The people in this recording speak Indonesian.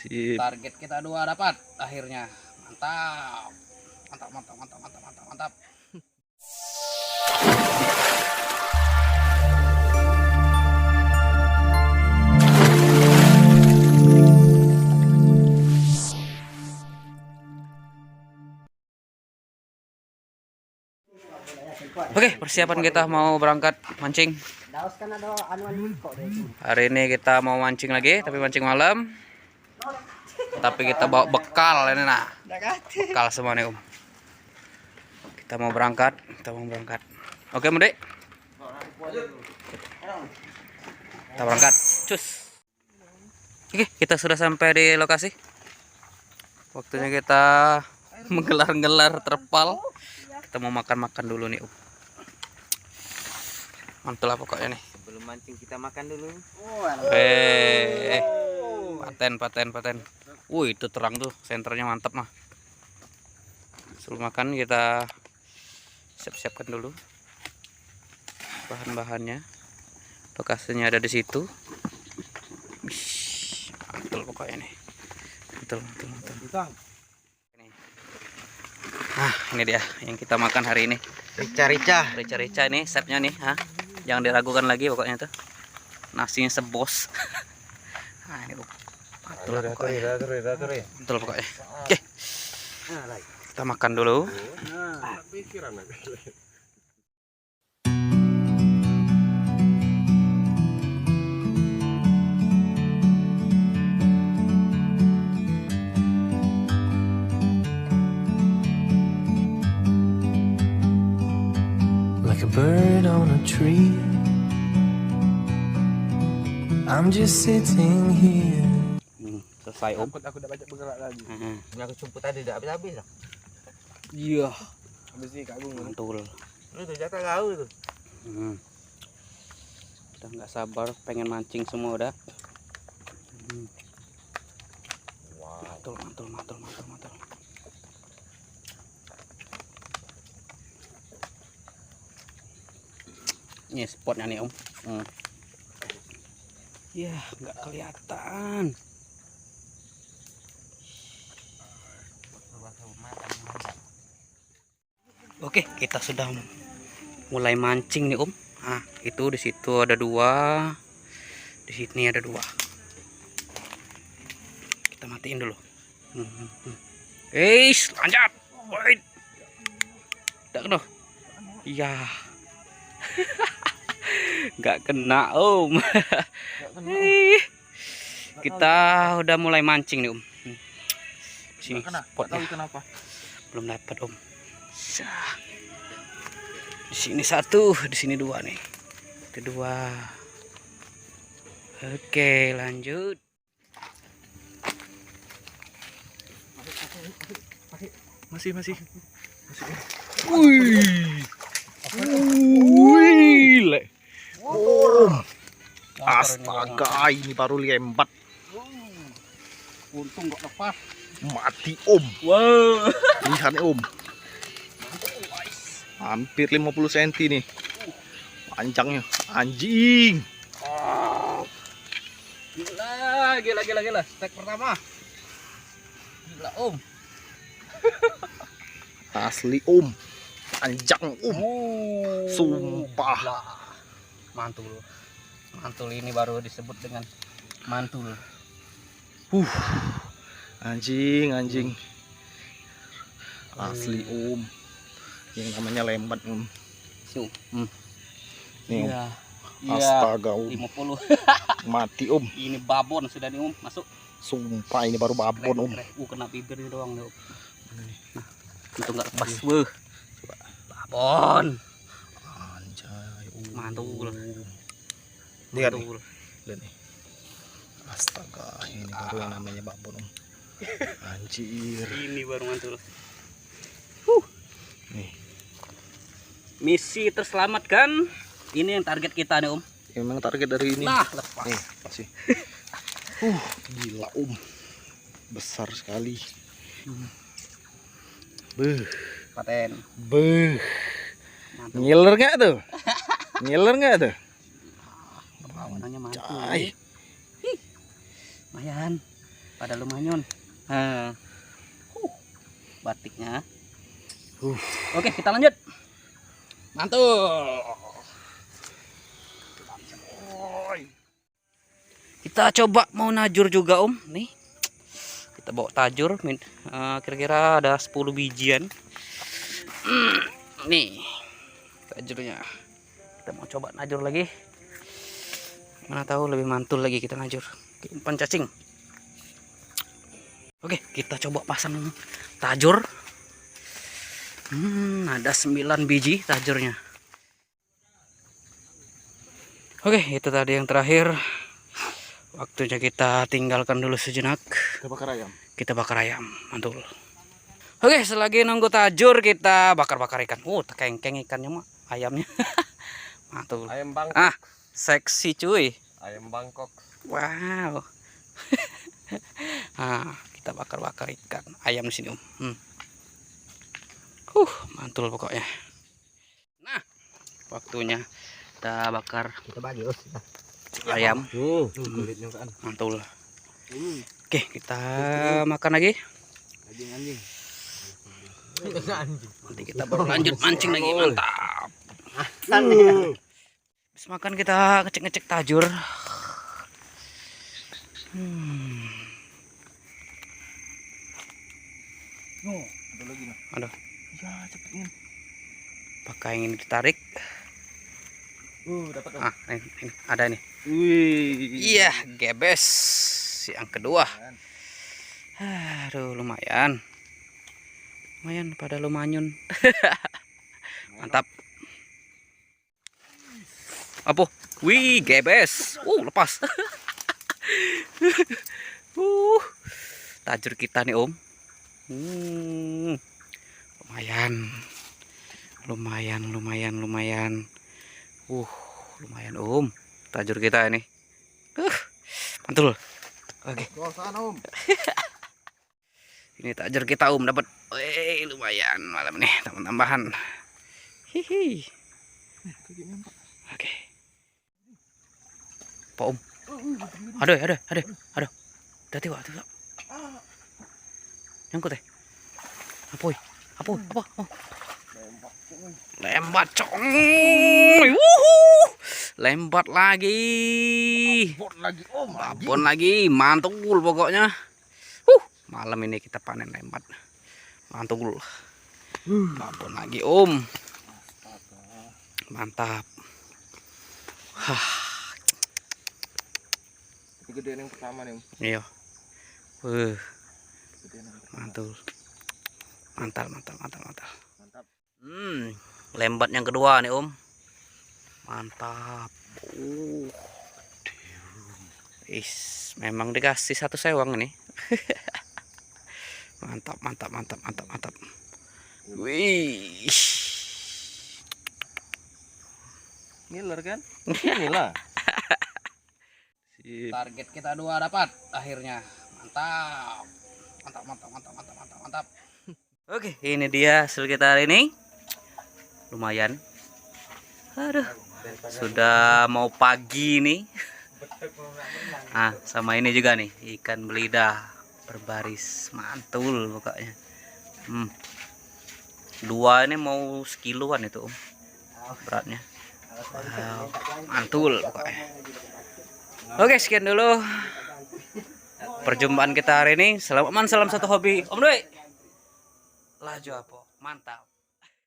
Sip. Target kita 2 dapat akhirnya. Mantap. Mantap, mantap, mantap, mantap, mantap, mantap. Oke, persiapan kita mau berangkat mancing. Hari ini kita mau mancing lagi, tapi mancing malam. Tapi kita bawa bekal ini nah. Bekal semua nih, Om. Kita mau berangkat, Oke, Mudik. Kita berangkat. Cus. Oke, kita sudah sampai di lokasi. Waktunya kita menggelar-gelar terpal. Kita mau makan-makan dulu nih, Om. Mantul lah pokoknya nih. Sebelum mancing kita makan dulu. Paten. Itu terang tuh, senternya mantap mah. Sebelum makan kita siap-siapkan dulu bahan-bahannya. Lokasinya ada di situ. Mantul pokoknya nih. Mantul. Nah, ini dia yang kita makan hari ini. Rica ini setnya nih, jangan diragukan lagi pokoknya tuh. Nasinya sebos. Nah, ini betul pokoknya. Betul pokoknya. Oke. Kita makan dulu. Like a bird on a tree, I'm just sitting here. Selesai, Om. Aku udah banyak bergerak lagi. Ini aku jemput tadi udah habis lah. Iya. Habis ini Kak Agung. Mantul. Itu jatah kau itu. Udah nggak sabar pengen mancing semua udah. Wow. Mantul. Ini spotnya nih, Om. Ya, nggak kelihatan. Oke, kita sudah mulai mancing nih, Om. Nah, itu di situ ada 2. Di sini ada 2. Kita matiin dulu. Lanjut. Wait. Tidak kena. Iya. Nggak kena, Om. Kita udah mulai mancing nih, Om. Sini spotnya. Kenapa? Belum dapat, Om. Di sini 1, di sini 2 nih. Itu 2. Oke, lanjut. Masih. Wih. Astaga, ini baru lembat. Untung kok lepas. Mati, Om. Wow. Lihat nih, Om. Hampir 50 cm nih. Panjangnya. Anjing. Gila. Stek pertama. Gila, Om. Asli, Om. Panjang, Om. Sumpah. Gila. Mantul ini baru disebut dengan mantul. Anjing. Asli, Om. Yang namanya lembat, Om. Nih, Om. Iya. Astaga, Om. 50. Mati, Om. Ini babon sudah nih, Om. Masuk. Sumpah, ini baru babon, Om. Kena bibirnya doang nih, Om. Nah, itu nggak lepas. Babon. Anjay, Mantul. Lihat nih. Astaga, ini baru yang namanya babon, Om. Anjir. Ini baru mantul. Nih. Misi terselamatkan. Ini yang target kita nih, Om. Memang target dari ini. Nah, lepas. Nih, masih. Gila, Om. Besar sekali. Paten. Ngiler nggak tuh? Warnanya mantul. Cai. Lumayan. pada lumayan. Batiknya. Oke, kita lanjut. Mantul. Kita coba mau najur juga Om. Nih. Kita bawa tajur. Kira-kira ada 10 bijian. Nih. Tajurnya. Kita mau coba najur lagi. Mana tahu lebih mantul lagi kita najur. Umpan cacing. Oke, kita coba pasang tajur. Ada 9 biji tajurnya. Oke, itu tadi yang terakhir. Waktunya kita tinggalkan dulu sejenak. Kita bakar ayam. Kita bakar ayam, mantul. Oke, selagi nunggu tajur kita bakar-bakar ikan. Tekeng-keng ikannya mah, ayamnya. Mantul. Ayam Bangkok. Seksi cuy. Ayam Bangkok. Wow. Kita bakar-bakar ikan ayam di sini Om. Mantul pokoknya. Nah, waktunya kita bakar Kita bagi Os. ayam. Kulitnya kan. Mantul. Oke, kita makan lagi. Anjing. Nanti kita baru lanjut mancing lagi. Mantap. Habis makan kita ngecek-ngecek tajur. Ada lagi nah. Ada. Ya, cepetnya. Apakah yang ini ditarik? Dapat. Ini ada nih. Wih. Iya, gebes. Yang kedua. Aduh, lumayan. Lumayan pada lumayan. Mantap. Apa? Wih, gebes. Lepas. Tajur kita nih Om. Lumayan. Lumayan Om. Tajur kita ini. Mantul. Oke. Om. Ini tajur kita Om dapat. Lumayan malam nih tambahan. Hihi. Oke. Pak Om. Ada. Hati-hati. Nyangkut teh. Apa? Lembat cong. Lembat lagi. Babon lagi. Mantul pokoknya. Malam ini kita panen lembat. Mantul. Babon lagi Om. Mantap. Kegedean yang pertama nih Om. Iya. Mantul. Mantap. Lembat yang kedua nih Om. Mantap. Memang dikasih satu sewang nih. Mantap. Wih. Ngiler kan? Inilah. Target kita 2 dapat akhirnya. Mantap. Oke, ini dia hasil kita hari ini. Lumayan. Aduh. Sudah mau pagi nih. Sama ini juga nih, ikan belida berbaris. Mantul pokoknya. 2 ini mau sekiloan itu Om. Beratnya. Wow, mantul pokoknya. Oke, sekian dulu perjumpaan kita hari ini. Salam aman, salam satu hobi. Om Dwi. Laju apa? Mantap.